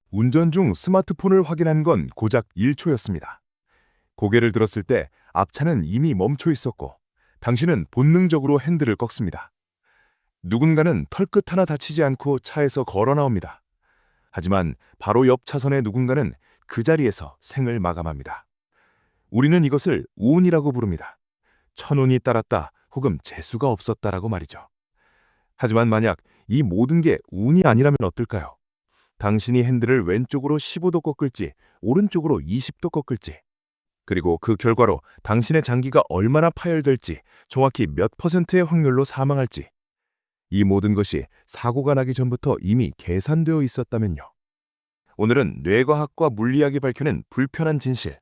운전 중 스마트폰을 확인한 건 고작 1초였습니다. 고개를 들었을 때 앞차는 이미 멈춰 있었고 당신은 본능적으로 핸들을 꺾습니다. 누군가는 털끝 하나 다치지 않고 차에서 걸어 나옵니다. 하지만 바로 옆 차선의 누군가는 그 자리에서 생을 마감합니다. 우리는 이것을 운이라고 부릅니다. 천운이 따랐다 혹은 재수가 없었다라고 말이죠. 하지만 만약 이 모든 게 운이 아니라면 어떨까요? 당신이 핸들을 왼쪽으로 15도 꺾을지 오른쪽으로 20도 꺾을지, 그리고 그 결과로 당신의 장기가 얼마나 파열될지, 정확히 몇 %의 확률로 사망할지, 이 모든 것이 사고가 나기 전부터 이미 계산되어 있었다면요. 오늘은 뇌과학과 물리학이 밝혀낸 불편한 진실,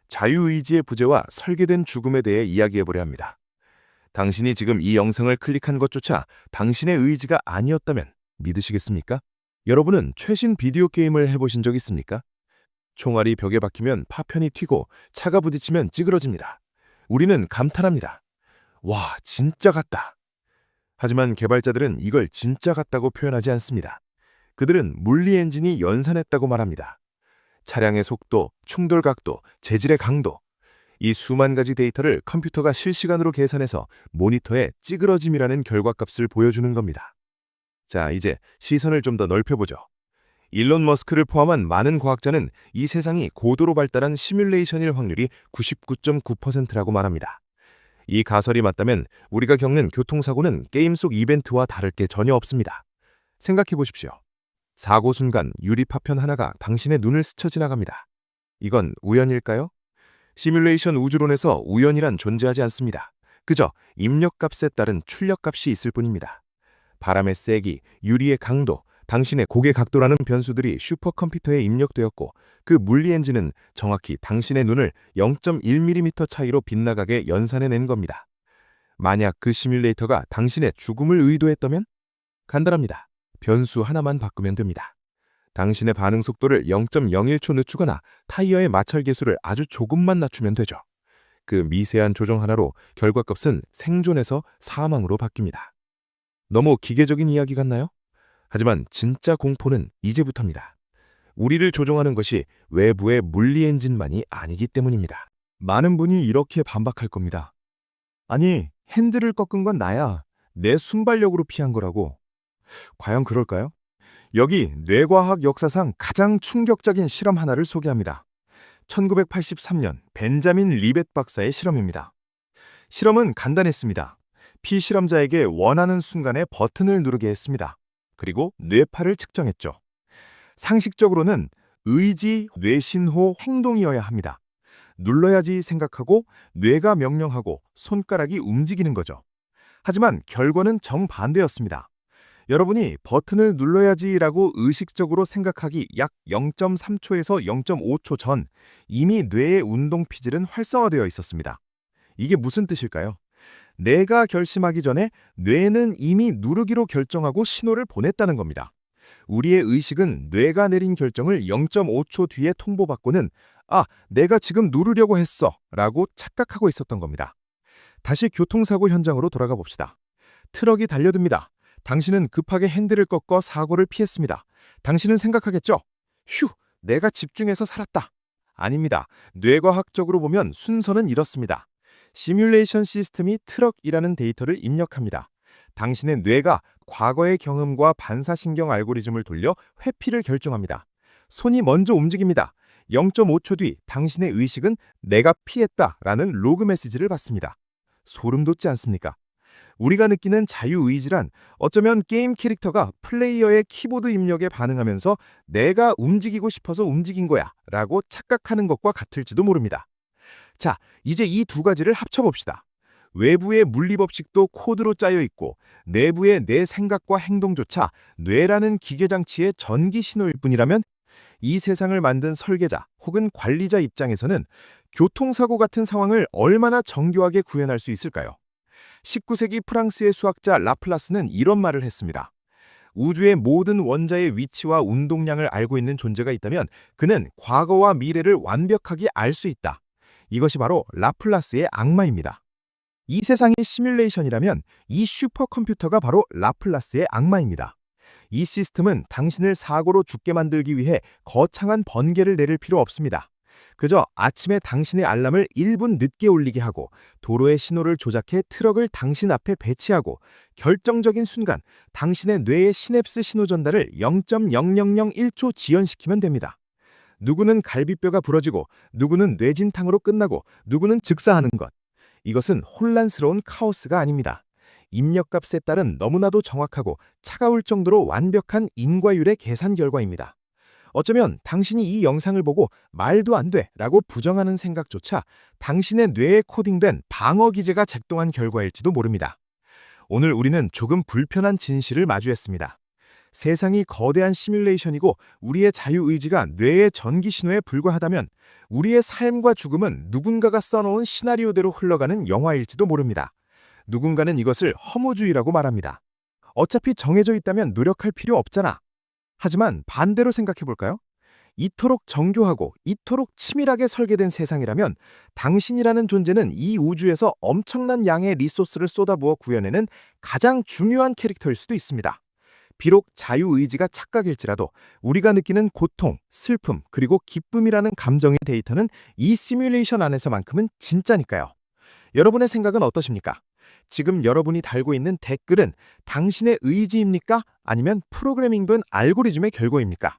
자유의지의 부재와 설계된 죽음에 대해 이야기해보려 합니다. 당신이 지금 이 영상을 클릭한 것조차 당신의 의지가 아니었다면 믿으시겠습니까? 여러분은 최신 비디오 게임을 해보신 적 있습니까? 총알이 벽에 박히면 파편이 튀고 차가 부딪히면 찌그러집니다. 우리는 감탄합니다. 와, 진짜 같다. 하지만 개발자들은 이걸 진짜 같다고 표현하지 않습니다. 그들은 물리 엔진이 연산했다고 말합니다. 차량의 속도, 충돌 각도, 재질의 강도, 이 수만 가지 데이터를 컴퓨터가 실시간으로 계산해서 모니터에 찌그러짐이라는 결과값을 보여주는 겁니다. 자, 이제 시선을 좀 더 넓혀보죠. 일론 머스크를 포함한 많은 과학자는 이 세상이 고도로 발달한 시뮬레이션일 확률이 99.9%라고 말합니다. 이 가설이 맞다면 우리가 겪는 교통사고는 게임 속 이벤트와 다를 게 전혀 없습니다. 생각해 보십시오. 사고 순간 유리 파편 하나가 당신의 눈을 스쳐 지나갑니다. 이건 우연일까요? 시뮬레이션 우주론에서 우연이란 존재하지 않습니다. 그저 입력값에 따른 출력값이 있을 뿐입니다. 바람의 세기, 유리의 강도, 당신의 고개 각도라는 변수들이 슈퍼컴퓨터에 입력되었고 그 물리 엔진은 정확히 당신의 눈을 0.1mm 차이로 빗나가게 연산해낸 겁니다. 만약 그 시뮬레이터가 당신의 죽음을 의도했다면? 간단합니다. 변수 하나만 바꾸면 됩니다. 당신의 반응 속도를 0.01초 늦추거나 타이어의 마찰 계수를 아주 조금만 낮추면 되죠. 그 미세한 조정 하나로 결과값은 생존에서 사망으로 바뀝니다. 너무 기계적인 이야기 같나요? 하지만 진짜 공포는 이제부터입니다. 우리를 조종하는 것이 외부의 물리 엔진만이 아니기 때문입니다. 많은 분이 이렇게 반박할 겁니다. 아니, 핸들을 꺾은 건 나야. 내 순발력으로 피한 거라고. 과연 그럴까요? 여기 뇌과학 역사상 가장 충격적인 실험 하나를 소개합니다. 1983년 벤자민 리벳 박사의 실험입니다. 실험은 간단했습니다. 피실험자에게 원하는 순간에 버튼을 누르게 했습니다. 그리고 뇌파를 측정했죠. 상식적으로는 의지, 뇌신호, 행동이어야 합니다. 눌러야지 생각하고 뇌가 명령하고 손가락이 움직이는 거죠. 하지만 결과는 정반대였습니다. 여러분이 버튼을 눌러야지라고 의식적으로 생각하기 약 0.3초에서 0.5초 전 이미 뇌의 운동 피질은 활성화되어 있었습니다. 이게 무슨 뜻일까요? 내가 결심하기 전에 뇌는 이미 누르기로 결정하고 신호를 보냈다는 겁니다. 우리의 의식은 뇌가 내린 결정을 0.5초 뒤에 통보받고는 아, 내가 지금 누르려고 했어 라고 착각하고 있었던 겁니다. 다시 교통사고 현장으로 돌아가 봅시다. 트럭이 달려듭니다. 당신은 급하게 핸들을 꺾어 사고를 피했습니다. 당신은 생각하겠죠? 휴, 내가 집중해서 살았다. 아닙니다. 뇌과학적으로 보면 순서는 이렇습니다. 시뮬레이션 시스템이 트럭이라는 데이터를 입력합니다. 당신의 뇌가 과거의 경험과 반사신경 알고리즘을 돌려 회피를 결정합니다. 손이 먼저 움직입니다. 0.5초 뒤 당신의 의식은 내가 피했다라는 로그 메시지를 받습니다. 소름 돋지 않습니까? 우리가 느끼는 자유의지란 어쩌면 게임 캐릭터가 플레이어의 키보드 입력에 반응하면서 내가 움직이고 싶어서 움직인 거야 라고 착각하는 것과 같을지도 모릅니다. 자, 이제 이 두 가지를 합쳐봅시다. 외부의 물리법칙도 코드로 짜여 있고 내부의 내 생각과 행동조차 뇌라는 기계장치의 전기 신호일 뿐이라면 이 세상을 만든 설계자 혹은 관리자 입장에서는 교통사고 같은 상황을 얼마나 정교하게 구현할 수 있을까요? 19세기 프랑스의 수학자 라플라스는 이런 말을 했습니다. 우주의 모든 원자의 위치와 운동량을 알고 있는 존재가 있다면 그는 과거와 미래를 완벽하게 알 수 있다. 이것이 바로 라플라스의 악마입니다. 이 세상이 시뮬레이션이라면 이 슈퍼컴퓨터가 바로 라플라스의 악마입니다. 이 시스템은 당신을 사고로 죽게 만들기 위해 거창한 번개를 내릴 필요 없습니다. 그저 아침에 당신의 알람을 1분 늦게 울리게 하고 도로의 신호를 조작해 트럭을 당신 앞에 배치하고 결정적인 순간 당신의 뇌의 시냅스 신호 전달을 0.0001초 지연시키면 됩니다. 누구는 갈비뼈가 부러지고 누구는 뇌진탕으로 끝나고 누구는 즉사하는 것. 이것은 혼란스러운 카오스가 아닙니다. 입력값에 따른 너무나도 정확하고 차가울 정도로 완벽한 인과율의 계산 결과입니다. 어쩌면 당신이 이 영상을 보고 말도 안 돼 라고 부정하는 생각조차 당신의 뇌에 코딩된 방어 기제가 작동한 결과일지도 모릅니다. 오늘 우리는 조금 불편한 진실을 마주했습니다. 세상이 거대한 시뮬레이션이고 우리의 자유의지가 뇌의 전기 신호에 불과하다면 우리의 삶과 죽음은 누군가가 써놓은 시나리오대로 흘러가는 영화일지도 모릅니다. 누군가는 이것을 허무주의라고 말합니다. 어차피 정해져 있다면 노력할 필요 없잖아. 하지만 반대로 생각해볼까요? 이토록 정교하고 이토록 치밀하게 설계된 세상이라면 당신이라는 존재는 이 우주에서 엄청난 양의 리소스를 쏟아부어 구현해낸 가장 중요한 캐릭터일 수도 있습니다. 비록 자유의지가 착각일지라도 우리가 느끼는 고통, 슬픔, 그리고 기쁨이라는 감정의 데이터는 이 시뮬레이션 안에서만큼은 진짜니까요. 여러분의 생각은 어떠십니까? 지금 여러분이 달고 있는 댓글은 당신의 의지입니까? 아니면 프로그래밍된 알고리즘의 결과입니까?